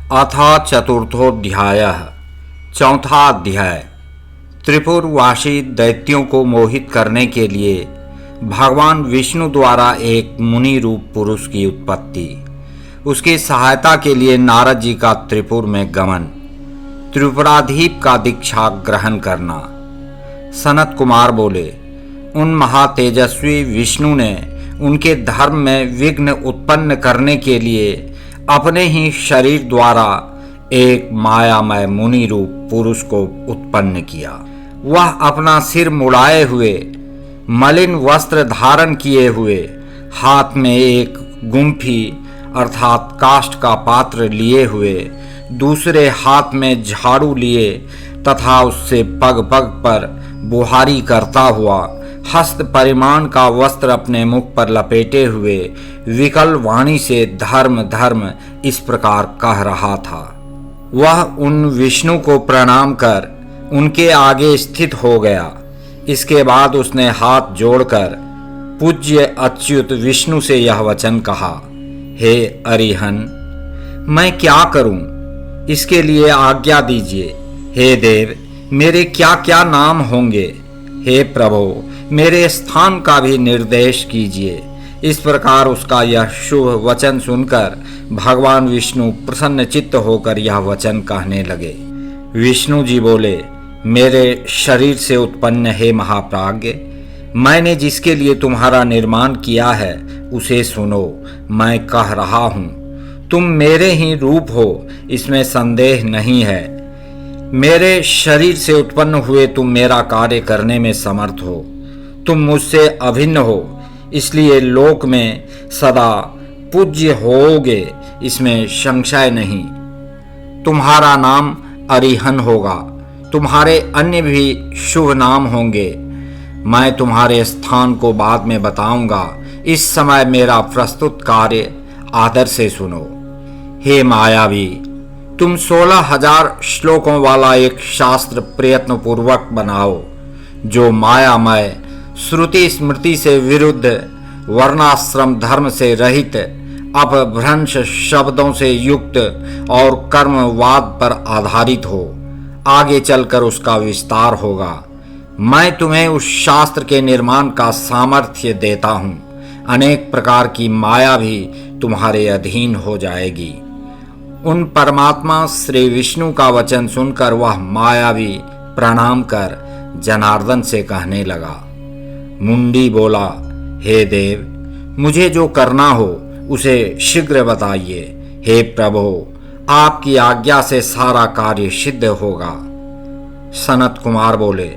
अथ चतुर्थोऽध्यायः। चौथा अध्याय। त्रिपुरवासी दैत्यों को मोहित करने के लिए भगवान विष्णु द्वारा एक मुनि रूप पुरुष की उत्पत्ति, उसकी सहायता के लिए नारद जी का त्रिपुर में गमन, त्रिपुराधीप का दीक्षा ग्रहण करना। सनत कुमार बोले, उन महातेजस्वी विष्णु ने उनके धर्म में विघ्न उत्पन्न करने के लिए अपने ही शरीर द्वारा एक मायामय मुनि रूप पुरुष को उत्पन्न किया। वह अपना सिर मुड़ाए हुए, मलिन वस्त्र धारण किए हुए, हाथ में एक गुम्फी अर्थात काष्ठ का पात्र लिए हुए, दूसरे हाथ में झाड़ू लिए तथा उससे पग पग पर बुहारी करता हुआ, हस्त परिमाण का वस्त्र अपने मुख पर लपेटे हुए विकल वाणी से धर्म धर्म इस प्रकार कह रहा था। वह उन विष्णु को प्रणाम कर उनके आगे स्थित हो गया। इसके बाद उसने हाथ जोड़कर पूज्य अच्युत विष्णु से यह वचन कहा, हे अरिहन, मैं क्या करूं? इसके लिए आज्ञा दीजिए। हे देव, मेरे क्या क्या नाम होंगे? हे प्रभु, मेरे स्थान का भी निर्देश कीजिए। इस प्रकार उसका यह शुभ वचन सुनकर भगवान विष्णु प्रसन्न चित्त होकर यह वचन कहने लगे। विष्णु जी बोले, मेरे शरीर से उत्पन्न हे महाप्राज्ञ, मैंने जिसके लिए तुम्हारा निर्माण किया है उसे सुनो। मैं कह रहा हूँ, तुम मेरे ही रूप हो, इसमें संदेह नहीं है। मेरे शरीर से उत्पन्न हुए तुम मेरा कार्य करने में समर्थ हो। तुम मुझसे अभिन्न हो, इसलिए लोक में सदा पूज्य होगे, इसमें संशय नहीं। तुम्हारा नाम अरिहन होगा। तुम्हारे अन्य भी शुभ नाम होंगे। मैं तुम्हारे स्थान को बाद में बताऊंगा। इस समय मेरा प्रस्तुत कार्य आदर से सुनो। हे मायावी, तुम 16,000 श्लोकों वाला एक शास्त्र प्रयत्न पूर्वक बनाओ, जो मायामय, श्रुति स्मृति से विरुद्ध, वर्णाश्रम धर्म से रहित, अपभ्रंश शब्दों से युक्त और कर्मवाद पर आधारित हो। आगे चलकर उसका विस्तार होगा। मैं तुम्हें उस शास्त्र के निर्माण का सामर्थ्य देता हूँ। अनेक प्रकार की माया भी तुम्हारे अधीन हो जाएगी। उन परमात्मा श्री विष्णु का वचन सुनकर वह मायावी प्रणाम कर जनार्दन से कहने लगा। मुंडी बोला, हे देव, मुझे जो करना हो उसे शीघ्र बताइए। हे प्रभु, आपकी आज्ञा से सारा कार्य सिद्ध होगा। सनत कुमार बोले,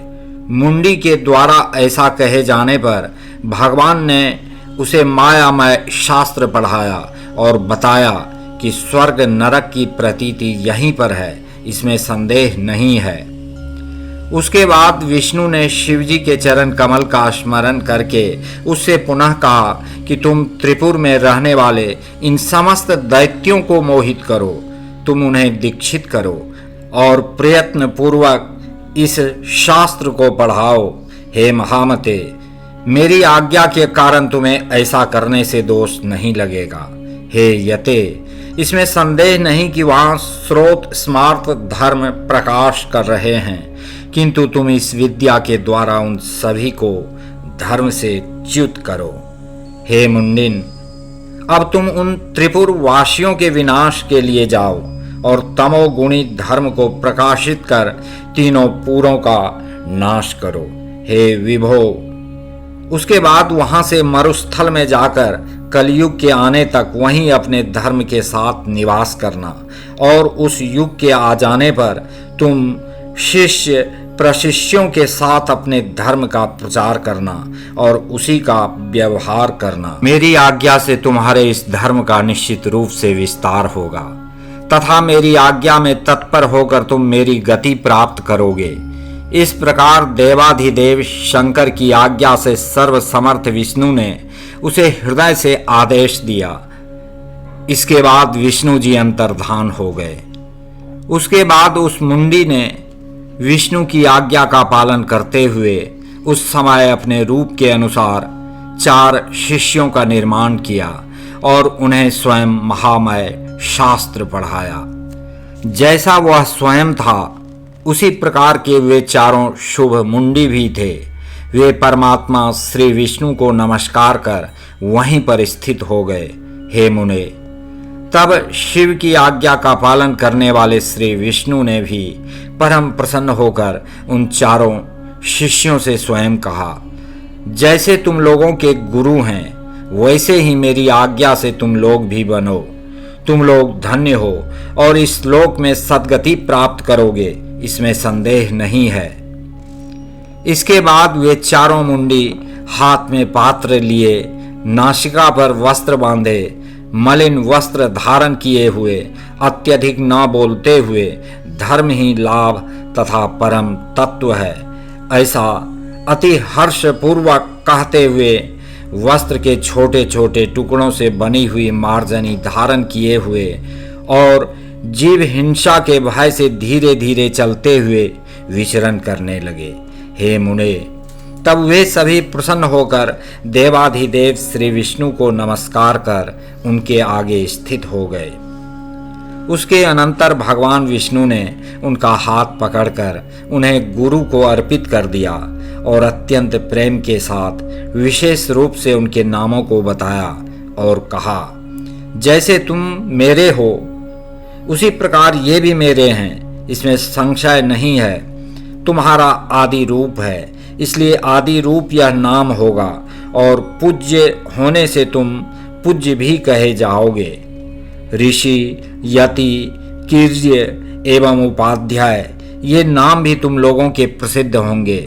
मुंडी के द्वारा ऐसा कहे जाने पर भगवान ने उसे मायामय शास्त्र पढ़ाया और बताया कि स्वर्ग नरक की प्रतीति यहीं पर है, इसमें संदेह नहीं है। उसके बाद विष्णु ने शिवजी के चरण कमल का स्मरण करके उससे पुनः कहा कि तुम त्रिपुर में रहने वाले इन समस्त दैत्यों को मोहित करो। तुम उन्हें दीक्षित करो और प्रयत्न पूर्वक इस शास्त्र को पढ़ाओ। हे महामते, मेरी आज्ञा के कारण तुम्हें ऐसा करने से दोष नहीं लगेगा। हे यते, इसमें संदेह नहीं कि वहाँ स्रोत स्मार्त धर्म प्रकाश कर रहे हैं, किंतु तुम इस विद्या के द्वारा उन सभी को धर्म से च्युत करो। हे मुंडिन, अब तुम उन त्रिपुर वासियों के विनाश के लिए जाओ और तमोगुणी धर्म को प्रकाशित कर तीनों पुरों का नाश करो। हे विभो, उसके बाद वहां से मरुस्थल में जाकर कलयुग के आने तक वहीं अपने धर्म के साथ निवास करना और उस युग के आ जाने पर तुम शिष्य प्रशिष्यों के साथ अपने धर्म का प्रचार करना और उसी का व्यवहार करना। मेरी आज्ञा से तुम्हारे इस धर्म का निश्चित रूप से विस्तार होगा तथा मेरी आज्ञा में तत्पर होकर तुम मेरी गति प्राप्त करोगे। इस प्रकार देवाधिदेव शंकर की आज्ञा से सर्वसमर्थ विष्णु ने उसे हृदय से आदेश दिया। इसके बाद विष्णु जी अंतर्धान हो गए। उसके बाद उस मुंडी ने विष्णु की आज्ञा का पालन करते हुए उस समय अपने रूप के अनुसार 4 शिष्यों का निर्माण किया और उन्हें स्वयं महामय शास्त्र पढ़ाया। जैसा वह स्वयं था उसी प्रकार के वे चारों शुभ मुंडी भी थे। वे परमात्मा श्री विष्णु को नमस्कार कर वहीं पर स्थित हो गए। हे मुने, तब शिव की आज्ञा का पालन करने वाले श्री विष्णु ने भी परम प्रसन्न होकर उन चारों शिष्यों से स्वयं कहा, जैसे तुम लोगों के गुरु हैं वैसे ही मेरी आज्ञा से तुम लोग भी बनो। तुम लोग धन्य हो और इस लोक में सद्गति प्राप्त करोगे, इसमें संदेह नहीं है। इसके बाद वे चारों मुंडी हाथ में पात्र लिए, नासिका पर वस्त्र बांधे, मलिन वस्त्र धारण किए हुए, अत्यधिक न बोलते हुए, धर्म ही लाभ तथा परम तत्व है ऐसा अति हर्ष पूर्वक कहते हुए, वस्त्र के छोटे छोटे टुकड़ों से बनी हुई मार्जनी धारण किए हुए और जीव हिंसा के भय से धीरे धीरे चलते हुए विचरण करने लगे। हे मुने, तब वे सभी प्रसन्न होकर देवाधिदेव श्री विष्णु को नमस्कार कर उनके आगे स्थित हो गए। उसके अनंतर भगवान विष्णु ने उनका हाथ पकड़कर उन्हें गुरु को अर्पित कर दिया और अत्यंत प्रेम के साथ विशेष रूप से उनके नामों को बताया और कहा, जैसे तुम मेरे हो उसी प्रकार ये भी मेरे हैं, इसमें संशय नहीं है। तुम्हारा आदि रूप है, इसलिए आदि रूप यह नाम होगा और पूज्य होने से तुम पूज्य भी कहे जाओगे। ऋषि, यति, कीर्य एवं उपाध्याय ये नाम भी तुम लोगों के प्रसिद्ध होंगे।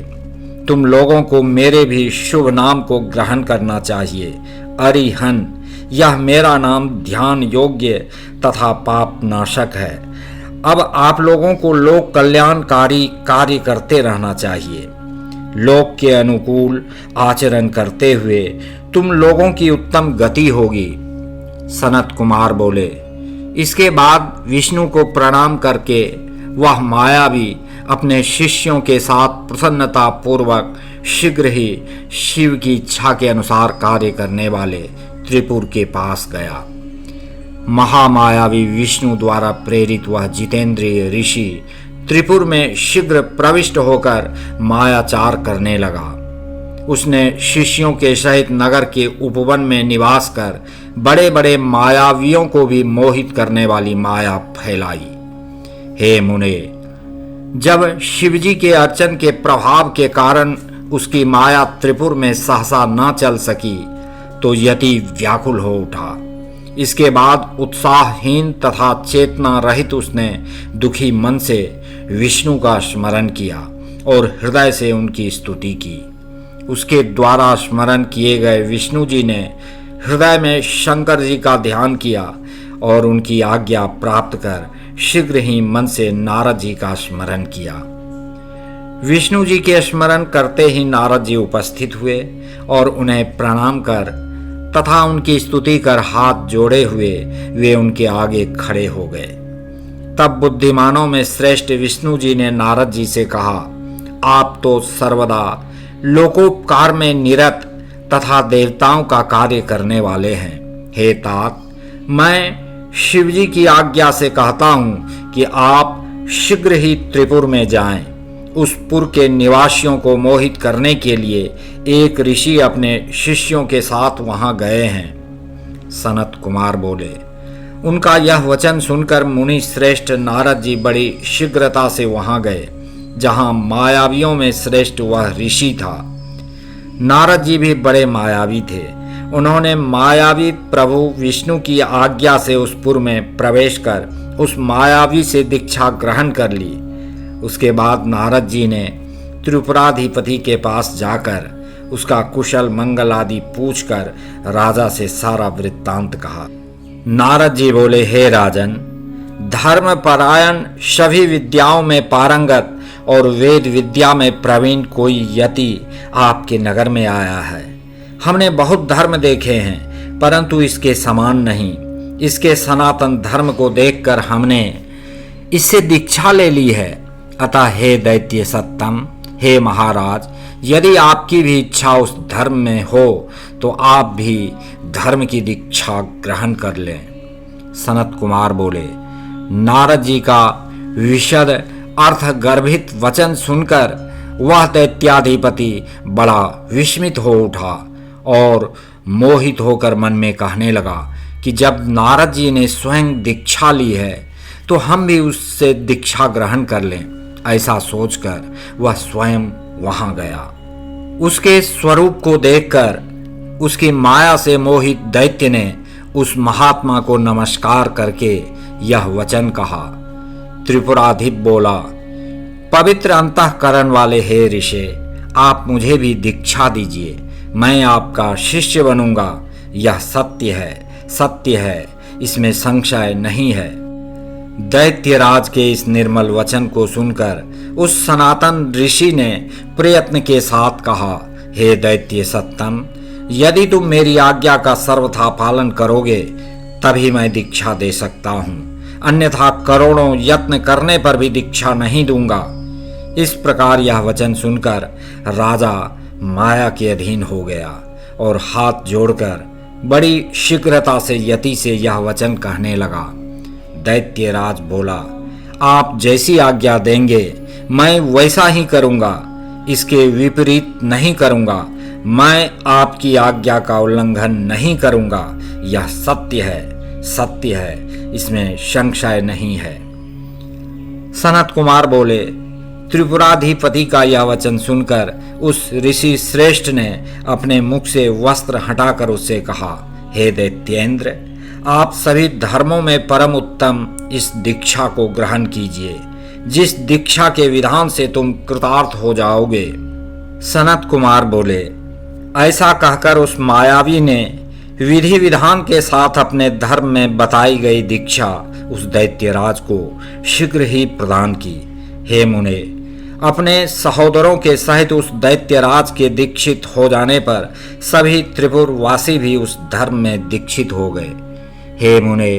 तुम लोगों को मेरे भी शुभ नाम को ग्रहण करना चाहिए। अरिहन यह मेरा नाम ध्यान योग्य तथा पाप नाशक है। अब आप लोगों को लोक कल्याणकारी कार्य करते रहना चाहिए। लोक के अनुकूल आचरण करते हुए तुम लोगों की उत्तम गति होगी। सनत कुमार बोले। इसके बाद विष्णु को प्रणाम करके वह मायावी अपने शिष्यों के साथ प्रसन्नता पूर्वक शीघ्र ही शिव की इच्छा के अनुसार कार्य करने वाले त्रिपुर के पास गया। महामायावी विष्णु द्वारा प्रेरित वह जितेंद्रिय ऋषि त्रिपुर में शीघ्र प्रविष्ट होकर मायाचार करने लगा। उसने शिष्यों के सहित नगर के उपवन में निवास कर बड़े बड़े मायावियों को भी मोहित करने वाली माया फैलाई। हे मुने, जब शिवजी के अर्चन के प्रभाव के कारण उसकी माया त्रिपुर में सहसा न चल सकी तो यति व्याकुल हो उठा। इसके बाद उत्साहहीन तथा चेतना रहित उसने दुखी मन से विष्णु का स्मरण किया और हृदय से उनकी स्तुति की। उसके द्वारा स्मरण किए गए विष्णु जी ने हृदय में शंकर जी का ध्यान किया और उनकी आज्ञा प्राप्त कर शीघ्र ही मन से नारद जी का स्मरण किया। विष्णु जी के स्मरण करते ही नारद जी उपस्थित हुए और उन्हें प्रणाम कर तथा उनकी स्तुति कर हाथ जोड़े हुए वे उनके आगे खड़े हो गए। तब बुद्धिमानों में श्रेष्ठ विष्णु जी ने नारद जी से कहा, आप तो सर्वदा लोकोपकार में निरत तथा देवताओं का कार्य करने वाले हैं। हे तात, मैं शिवजी की आज्ञा से कहता हूँ कि आप शीघ्र ही त्रिपुर में जाएं। उस पुर के निवासियों को मोहित करने के लिए एक ऋषि अपने शिष्यों के साथ वहां गए हैं। सनत कुमार बोले। उनका यह वचन सुनकर मुनि श्रेष्ठ नारद जी बड़ी शीघ्रता से वहां गए जहां मायावियों में श्रेष्ठ वह ऋषि था। नारद जी भी बड़े मायावी थे। उन्होंने मायावी प्रभु विष्णु की आज्ञा से उस पुर में प्रवेश कर उस मायावी से दीक्षा ग्रहण कर ली। उसके बाद नारद जी ने त्रिपुराधिपति के पास जाकर उसका कुशल मंगल आदि पूछकर राजा से सारा वृत्तांत कहा। नारद जी बोले, हे राजन, धर्मपरायण सभी विद्याओं में पारंगत और वेद विद्या में प्रवीण कोई यति आपके नगर में आया है। हमने बहुत धर्म देखे हैं परंतु इसके समान नहीं। इसके सनातन धर्म को देखकर हमने इससे दीक्षा ले ली है। अतः हे दैत्य सत्तम, हे महाराज, यदि आपकी भी इच्छा उस धर्म में हो तो आप भी धर्म की दीक्षा ग्रहण कर लें। सनत कुमार बोले, नारद जी का विशद अर्थ गर्भित वचन सुनकर वह दैत्याधिपति बड़ा विस्मित हो उठा और मोहित होकर मन में कहने लगा कि जब नारद जी ने स्वयं दीक्षा ली है तो हम भी उससे दीक्षा ग्रहण कर लें। ऐसा सोचकर वह स्वयं वहां गया। उसके स्वरूप को देखकर उसकी माया से मोहित दैत्य ने उस महात्मा को नमस्कार करके यह वचन कहा। त्रिपुराधिप बोला, पवित्र अंतःकरण वाले हे ऋषि, आप मुझे भी दीक्षा दीजिए, मैं आपका शिष्य बनूंगा। यह सत्य है, सत्य है, इसमें संशय नहीं है। दैत्यराज के इस निर्मल वचन को सुनकर उस सनातन ऋषि ने प्रयत्न के साथ कहा, हे दैत्य सत्तम, यदि तुम मेरी आज्ञा का सर्वथा पालन करोगे तभी मैं दीक्षा दे सकता हूँ, अन्यथा करोड़ों यत्न करने पर भी दीक्षा नहीं दूंगा। इस प्रकार यह वचन सुनकर राजा माया के अधीन हो गया और हाथ जोड़कर बड़ी शीघ्रता से यति से यह वचन कहने लगा। दैत्यराज बोला, आप जैसी आज्ञा देंगे मैं वैसा ही करूंगा, इसके विपरीत नहीं करूंगा। मैं आपकी आज्ञा का उल्लंघन नहीं करूंगा। यह सत्य है, सत्य है, इसमें संशय नहीं है। सनत कुमार बोले, त्रिपुराधिपति का यह वचन सुनकर उस ऋषि श्रेष्ठ ने अपने मुख से वस्त्र हटाकर उससे कहा, हे दैत्येंद्र, आप सभी धर्मों में परम उत्तम इस दीक्षा को ग्रहण कीजिए, जिस दीक्षा के विधान से तुम कृतार्थ हो जाओगे। सनत कुमार बोले, ऐसा कहकर उस मायावी ने विधि विधान के साथ अपने धर्म में बताई गई दीक्षा उस दैत्यराज को शीघ्र ही प्रदान की। हे मुने, अपने सहोदरों के सहित उस दैत्यराज के दीक्षित हो जाने पर सभी त्रिपुरवासी भी उस धर्म में दीक्षित हो गए। हे मुने,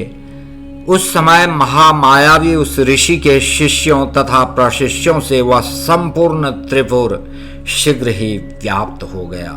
उस समय महामायावी उस ऋषि के शिष्यों तथा प्रशिष्यों से वह संपूर्ण त्रिपुर शीघ्र ही व्याप्त हो गया।